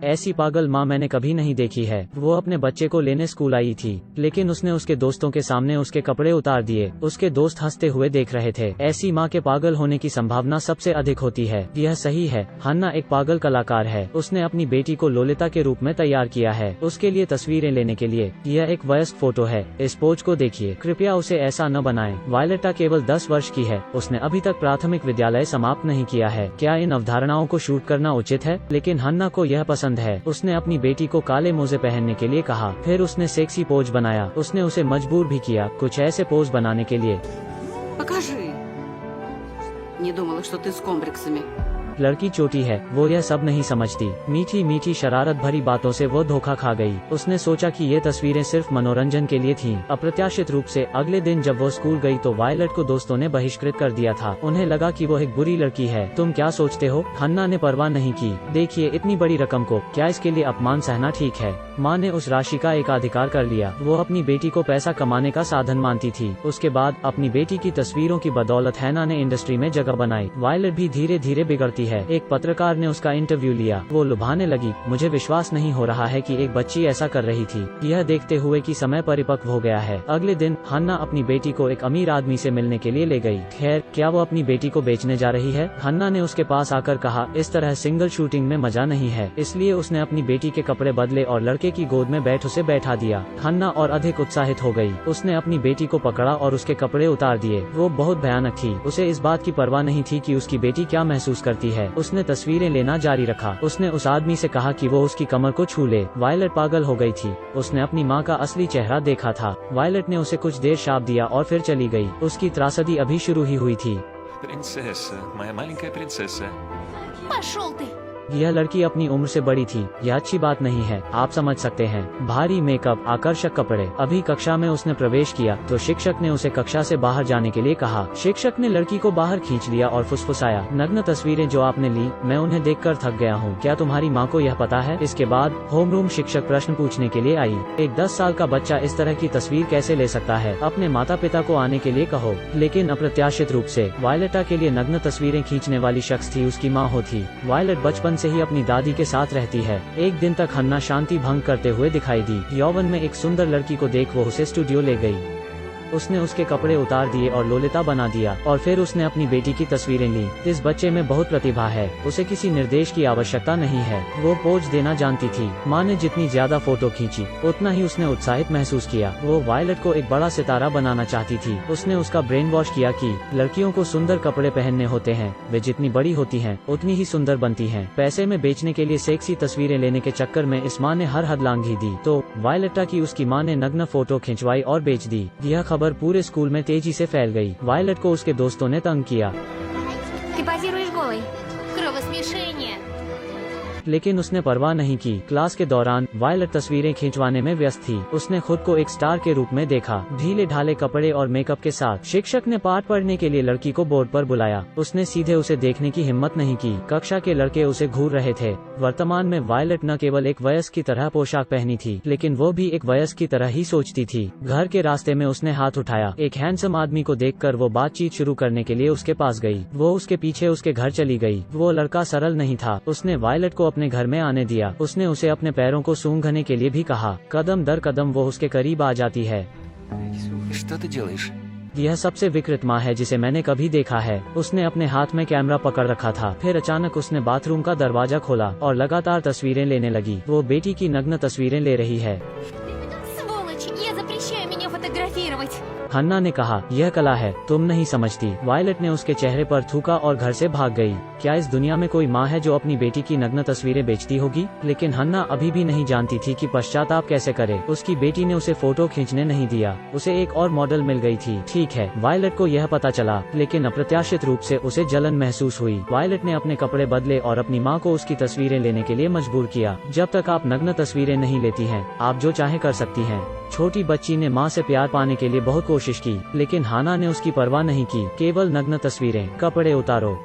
ऐसी पागल माँ मैंने कभी नहीं देखी है। वो अपने बच्चे को लेने स्कूल आई थी, लेकिन उसने उसके दोस्तों के सामने उसके कपड़े उतार दिए। उसके दोस्त हंसते हुए देख रहे थे। ऐसी माँ के पागल होने की संभावना सबसे अधिक होती है। यह सही है। हन्ना एक पागल कलाकार है। उसने अपनी बेटी को लोलिता के रूप में तैयार किया है, उसके लिए तस्वीरें लेने के लिए। यह एक वयस्क फोटो है। इस पोज को देखिए। कृपया उसे ऐसा न बनाएं। वायलेटा केवल 10 वर्ष की है। उसने अभी तक प्राथमिक विद्यालय समाप्त नहीं किया है। क्या इन अवधारणाओं को शूट करना उचित है? लेकिन हन्ना को यह पसंद है। उसने अपनी बेटी को काले मोजे पहनने के लिए कहा। फिर उसने सेक्सी पोज बनाया। उसने उसे मजबूर भी किया कुछ ऐसे पोज बनाने के लिए। Покажи. Не думала, что ты с комплексами. लड़की चोटी है, वो यह सब नहीं समझती। मीठी मीठी शरारत भरी बातों से वो धोखा खा गई। उसने सोचा कि ये तस्वीरें सिर्फ मनोरंजन के लिए थीं। अप्रत्याशित रूप से अगले दिन जब वो स्कूल गई तो वायलेट को दोस्तों ने बहिष्कृत कर दिया था। उन्हें लगा कि वो एक बुरी लड़की है। तुम क्या सोचते हो? हन्ना ने परवाह नहीं की। देखिए इतनी बड़ी रकम को, क्या इसके लिए अपमान सहना ठीक है? माँ ने उस राशि का एकाधिकार कर लिया। वो अपनी बेटी को पैसा कमाने का साधन मानती थी। उसके बाद अपनी बेटी की तस्वीरों की बदौलत हैना ने इंडस्ट्री में जगह बनाई। वायलेट भी धीरे धीरे बिगड़ती है। एक पत्रकार ने उसका इंटरव्यू लिया। वो लुभाने लगी। मुझे विश्वास नहीं हो रहा है कि एक बच्ची ऐसा कर रही थी। यह देखते हुए कि समय परिपक्व हो गया है। अगले दिन हन्ना अपनी बेटी को एक अमीर आदमी से मिलने के लिए ले गई। खैर, क्या वो अपनी बेटी को बेचने जा रही है? हन्ना ने उसके पास आकर कहा, इस तरह सिंगल शूटिंग में मजा नहीं है। इसलिए उसने अपनी बेटी के कपड़े बदले और लड़के की गोद में बैठ उसे बैठा दिया। हन्ना और अधिक उत्साहित हो गई। उसने अपनी बेटी को पकड़ा और उसके कपड़े उतार दिए। वो बहुत भयानक थी। उसे इस बात की परवाह नहीं थी कि उसकी बेटी क्या महसूस करती है। उसने तस्वीरें लेना जारी रखा। उसने उस आदमी से कहा कि वो उसकी कमर को छू ले। वायलेट पागल हो गई थी। उसने अपनी माँ का असली चेहरा देखा था। वायलेट ने उसे कुछ देर शाप दिया और फिर चली गई। उसकी त्रासदी अभी शुरू ही हुई थी। Принцесса, моя माленькая принцесса. Пошел ты! यह लड़की अपनी उम्र से बड़ी थी। यह अच्छी बात नहीं है, आप समझ सकते हैं। भारी मेकअप, आकर्षक कपड़े। अभी कक्षा में उसने प्रवेश किया तो शिक्षक ने उसे कक्षा से बाहर जाने के लिए कहा। शिक्षक ने लड़की को बाहर खींच लिया और फुसफुसाया, नग्न तस्वीरें जो आपने ली, मैं उन्हें देखकर थक गया हूँ। क्या तुम्हारी माँ को यह पता है? इसके बाद होमरूम शिक्षक प्रश्न पूछने के लिए आई। एक 10 साल का बच्चा इस तरह की तस्वीर कैसे ले सकता है? अपने माता पिता को आने के लिए कहो। लेकिन अप्रत्याशित रूप से वायलेटा के लिए नग्न तस्वीरें खींचने वाली शख्स थी उसकी माँ होती। वायलेट बचपन से ही अपनी दादी के साथ रहती है। एक दिन तक हन्ना शांति भंग करते हुए दिखाई दी। यौवन में एक सुंदर लड़की को देख वो उसे स्टूडियो ले गई। उसने उसके कपड़े उतार दिए और लोलिता बना दिया और फिर उसने अपनी बेटी की तस्वीरें ली। इस बच्चे में बहुत प्रतिभा है। उसे किसी निर्देश की आवश्यकता नहीं है। वो पोज देना जानती थी। माँ ने जितनी ज्यादा फोटो खींची उतना ही उसने उत्साहित महसूस किया। वो वायलेट को एक बड़ा सितारा बनाना चाहती थी। उसने उसका ब्रेन वॉश किया कि लड़कियों को सुंदर कपड़े पहनने होते हैं। वे जितनी बड़ी होती हैं उतनी ही सुंदर बनती हैं। पैसे में बेचने के लिए सेक्सी तस्वीरें लेने के चक्कर में इस माँ ने हर हद लांघी दी तो वायलेटा की उसकी माँ ने नग्न फोटो खिंचवाई और बेच दी। यह खबर पूरे स्कूल में तेजी से फैल गई। वायलेट को उसके दोस्तों ने तंग किया। Ты позируешь голой. Кровосмешение. लेकिन उसने परवाह नहीं की। क्लास के दौरान वायलेट तस्वीरें खिंचवाने में व्यस्त थी। उसने खुद को एक स्टार के रूप में देखा, ढीले ढाले कपड़े और मेकअप के साथ। शिक्षक ने पाठ पढ़ने के लिए लड़की को बोर्ड पर बुलाया। उसने सीधे उसे देखने की हिम्मत नहीं की। कक्षा के लड़के उसे घूर रहे थे। वर्तमान में वायलेट न केवल एक वयस्क की तरह पोशाक पहनी थी, लेकिन वो भी एक वयस्क की तरह ही सोचती थी। घर के रास्ते में उसने हाथ उठाया। एक हैंडसम आदमी को देखकर वो बातचीत शुरू करने के लिए उसके पास गई। वो उसके पीछे उसके घर चली गई। वो लड़का सरल नहीं था। उसने वायलेट को अपने घर में आने दिया। उसने उसे अपने पैरों को सूंघने के लिए भी कहा। कदम दर कदम वो उसके करीब आ जाती है। Что ты делаешь? यह सबसे विकृत माँ है जिसे मैंने कभी देखा है। उसने अपने हाथ में कैमरा पकड़ रखा था। फिर अचानक उसने बाथरूम का दरवाजा खोला और लगातार तस्वीरें लेने लगी। वो बेटी की नग्न तस्वीरें ले रही है। Сволочь! Я запрещаю меня фотографировать. हन्ना ने कहा, यह कला है, तुम नहीं समझती। वायलेट ने उसके चेहरे पर थूका और घर से भाग गई। क्या इस दुनिया में कोई माँ है जो अपनी बेटी की नग्न तस्वीरें बेचती होगी? लेकिन हन्ना अभी भी नहीं जानती थी कि पश्चाताप कैसे करे। उसकी बेटी ने उसे फोटो खींचने नहीं दिया। उसे एक और मॉडल मिल गई थी। ठीक है, वायलेट को यह पता चला, लेकिन अप्रत्याशित रूप से उसे जलन महसूस हुई। वायलेट ने अपने कपड़े बदले और अपनी माँ को उसकी तस्वीरें लेने के लिए मजबूर किया। जब तक आप नग्न तस्वीरें नहीं लेती हैं, आप जो चाहे कर सकती हैं। छोटी बच्ची ने माँ से प्यार पाने के लिए बहुत कोशिश की, लेकिन हाना ने उसकी परवाह नहीं की। केवल नग्न तस्वीरें, कपड़े उतारो।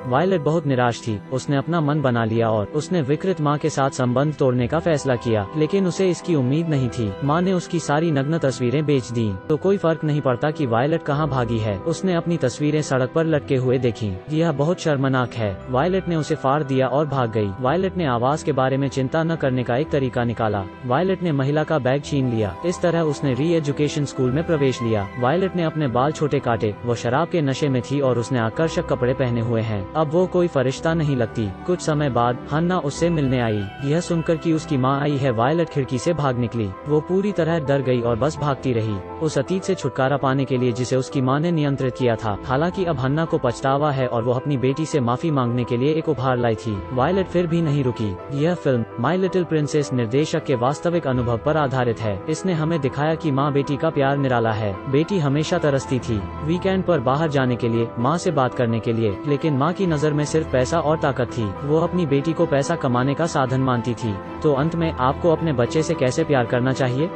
वायलट बहुत निराश थी। उसने अपना मन बना लिया और उसने विकृत माँ के साथ संबंध तोड़ने का फैसला किया, लेकिन उसे इसकी उम्मीद नहीं थी। माँ ने उसकी सारी नग्न तस्वीरें बेच दी, तो कोई फर्क नहीं पड़ता कि वायलट कहाँ भागी है। उसने अपनी तस्वीरें सड़क पर लटके हुए देखी। यह बहुत शर्मनाक है। वायलट ने उसे फाड़ दिया और भाग गई। वायलट ने आवाज के बारे में चिंता न करने का एक तरीका निकाला। वायलट ने महिला का बैग छीन लिया। इस तरह उसने री एजुकेशन स्कूल में प्रवेश लिया। वायलट ने अपने बाल छोटे काटे। वो शराब के नशे में थी और उसने आकर्षक कपड़े पहने हुए हैं। अब वो कोई फरिश्ता नहीं लगती। कुछ समय बाद हन्ना उससे मिलने आई। यह सुनकर कि उसकी माँ आई है, वायलट खिड़की से भाग निकली। वो पूरी तरह डर गई और बस भागती रही, उस अतीत से छुटकारा पाने के लिए जिसे उसकी माँ ने नियंत्रित किया था। हालांकि अब हन्ना को पछतावा है और वो अपनी बेटी से माफी मांगने के लिए एक उपहार लाई थी। वायलट फिर भी नहीं रुकी। यह फिल्म माई लिटिल प्रिंसेस निर्देशक के वास्तविक अनुभव पर आधारित है। इसने हमें दिखाया कि माँ बेटी का प्यार निराला है। बेटी हमेशा तरसती थी वीकेंड पर बाहर जाने के लिए, माँ से बात करने के लिए, लेकिन माँ की नजर में सिर्फ पैसा और ताकत थी। वो अपनी बेटी को पैसा कमाने का साधन मानती थी। तो अंत में आपको अपने बच्चे से कैसे प्यार करना चाहिए?